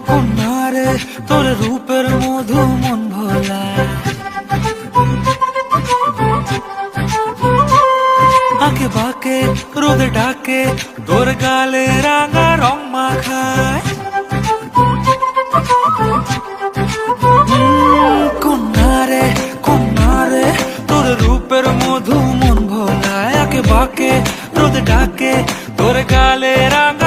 কন্যা রে তোর রূপের মধু মন ভোলা। আঁকে বাঁকে রোদে ডাকে তোর গালে রাঙা রং মাখায়। কন্যা রে তোর রূপের মধু মন ভোলায়। আঁকে বাঁকে রোদে ডাকে তোর গালে রাঙা